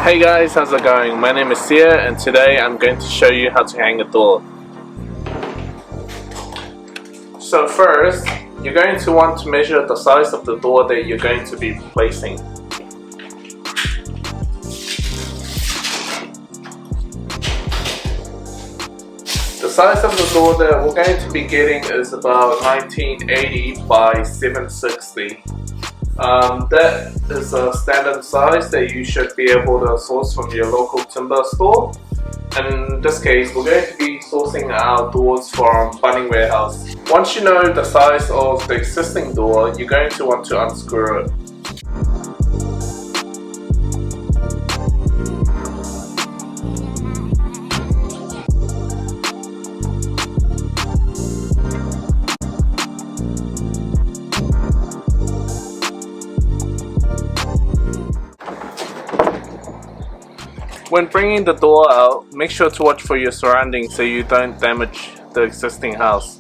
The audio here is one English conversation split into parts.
Hey guys, how's it going? My name is Sia and today I'm going to show you how to hang a door. So first, you're going to want to measure the size of the door that you're going to be replacing. The size of the door that we're going to be getting is about 1980 by 760. That is a standard size that you should be able to source from your local timber store. And in this case, we're going to be sourcing our doors from Bunnings Warehouse. Once you know the size of the existing door, you're going to want to unscrew it. When bringing the door out, make sure to watch for your surroundings so you don't damage the existing house.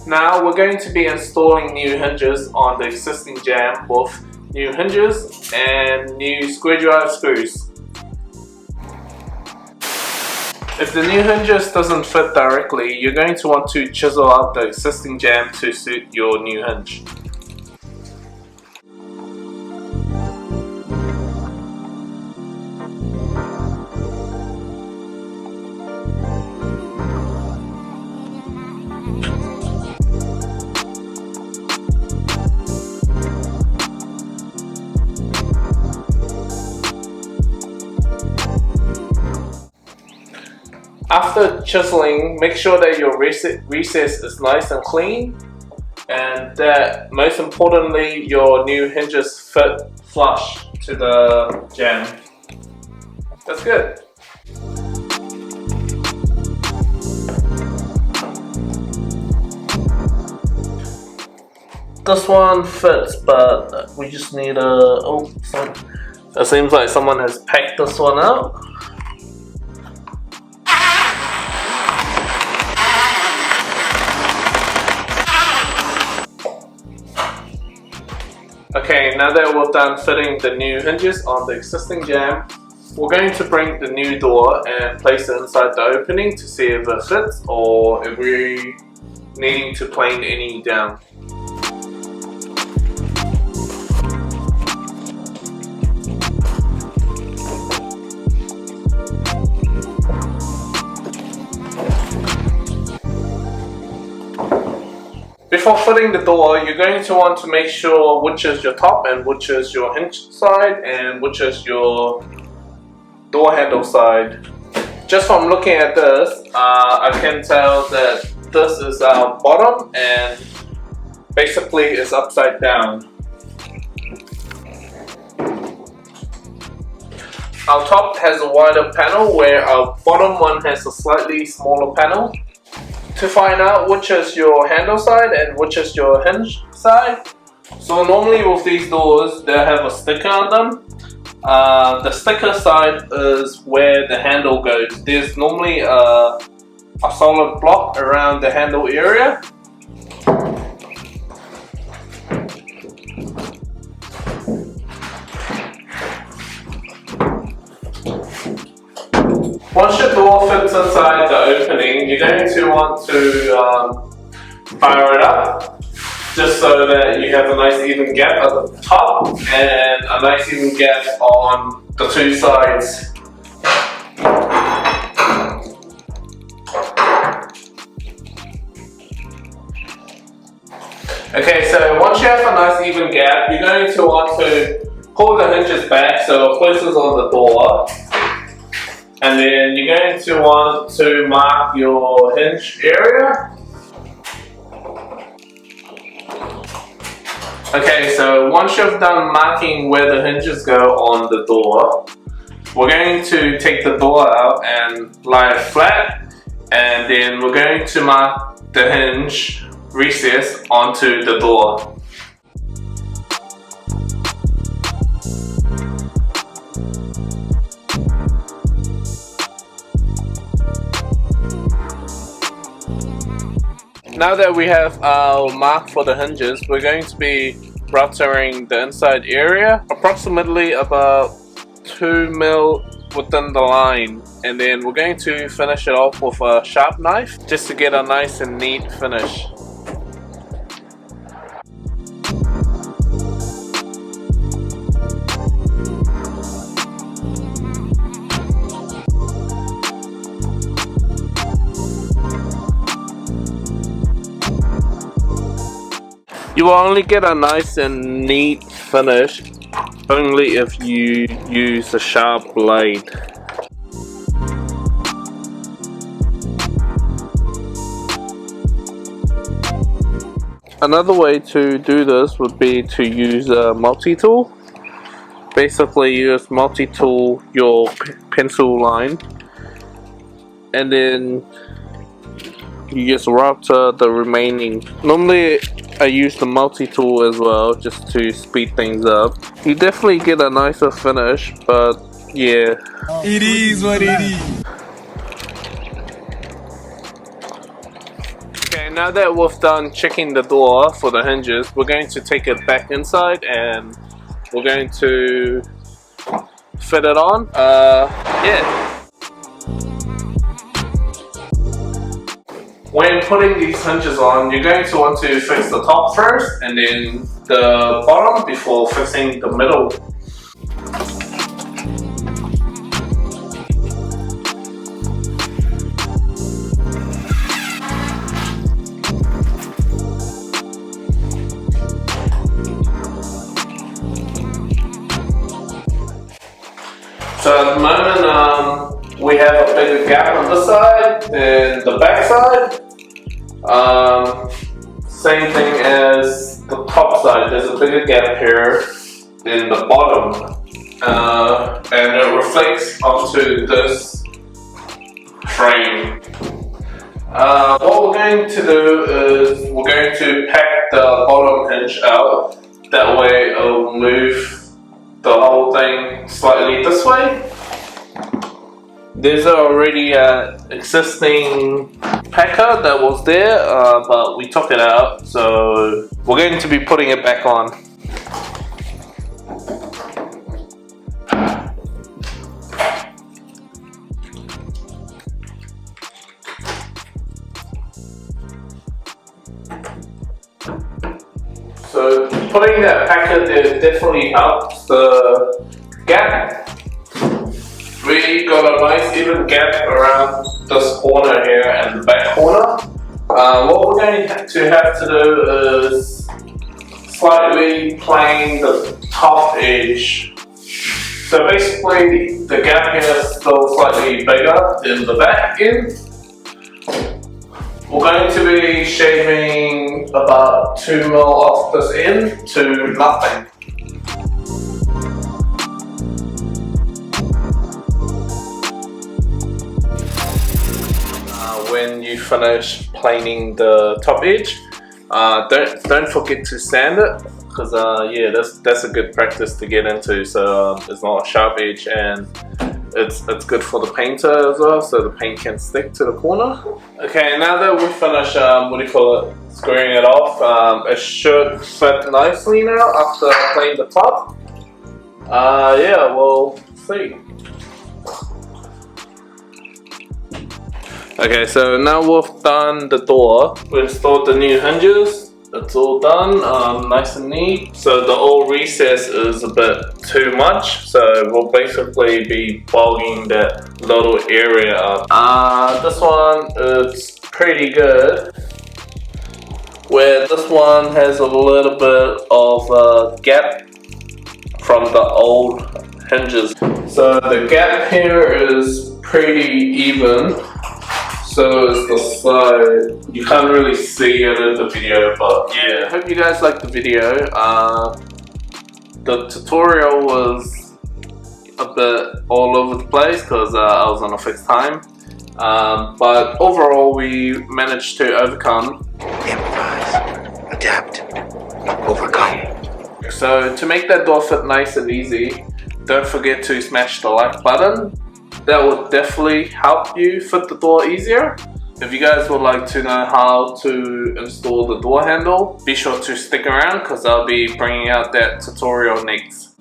Now we're going to be installing new hinges on the existing jamb with new hinges and new square drive screws. If the new hinges doesn't fit directly, you're going to want to chisel out the existing jamb to suit your new hinge. After chiseling, make sure that your recess is nice and clean, and that most importantly your new hinges fit flush to the jamb. That's good. This one fits, but we just need a... it seems like someone has packed this one out. Okay, now that we're done fitting the new hinges on the existing jamb, we're going to bring the new door and place it inside the opening to see if it fits or if we're needing to plane any down. Before fitting the door, you're going to want to make sure which is your top and which is your hinge side and which is your door handle side. Just from looking at this, I can tell that this is our bottom and basically is upside down. Our top has a wider panel where our bottom one has a slightly smaller panel. To find out which is your handle side and which is your hinge side, so normally with these doors they have a sticker on them. The sticker side is where the handle goes. There's normally a solid block around the handle area. Once your door fits inside the opening, you're going to want to fire it up just so that you have a nice even gap at the top and a nice even gap on the two sides. Okay, so once you have a nice even gap, you're going to want to pull the hinges back so it closes on the door. And then you're going to want to mark your hinge area. Okay, so once you've done marking where the hinges go on the door, we're going to take the door out and lie it flat, and then we're going to mark the hinge recess onto the door. Now that we have our mark for the hinges, we're going to be routering the inside area approximately about 2mm within the line, and then we're going to finish it off with a sharp knife just to get a nice and neat finish. You will only get a nice and neat finish only if you use a sharp blade. Another way to do this would be to use a multi-tool. Basically, you just multi-tool your pencil line, and then you just router the remaining. Normally I use the multi-tool as well just to speed things up. You definitely get a nicer finish, but yeah. It is what it is. Okay, now that we've done checking the door for the hinges, we're going to take it back inside and we're going to fit it on. Yeah. When putting these hinges on, you're going to want to fix the top first and then the bottom before fixing the middle. So at the moment, we have a bigger gap on this side than the back side. Same thing as the top side, there's a bigger gap here than the bottom. And it reflects onto this frame. What we're going to do is we're going to pack the bottom hinge out. That way it'll move the whole thing slightly this way. There's already an existing packer that was there, but we took it out, so we're going to be putting it back on. So putting that packer there definitely helps the gap. We got a nice even gap around this corner here and the back corner. What we're going to have to do is slightly plane the top edge. So basically the gap here is still slightly bigger than the back end. We're going to be shaving about 2mm off this end to nothing. When you finish planing the top edge, don't forget to sand it, because yeah, that's a good practice to get into. So it's not a sharp edge, and it's good for the painter as well, so the paint can stick to the corner. Okay, now that we've finished screwing it off, it should fit nicely now after planing the top. Yeah, we'll see. Okay, so now we've done the door. We installed the new hinges. It's all done, nice and neat. So the old recess is a bit too much, so we'll basically be bogging that little area up. This one is pretty good, where this one has a little bit of a gap from the old hinges. So the gap here is pretty even. So is the side. You can't really see it in the video, but yeah. I hope you guys liked the video. The tutorial was a bit all over the place because I was on a fixed time. But overall, we managed to overcome. Improvise, adapt, overcome. So to make that door fit nice and easy, don't forget to smash the like button. That would definitely help you fit the door easier. If you guys would like to know how to install the door handle, be sure to stick around because I'll be bringing out that tutorial next.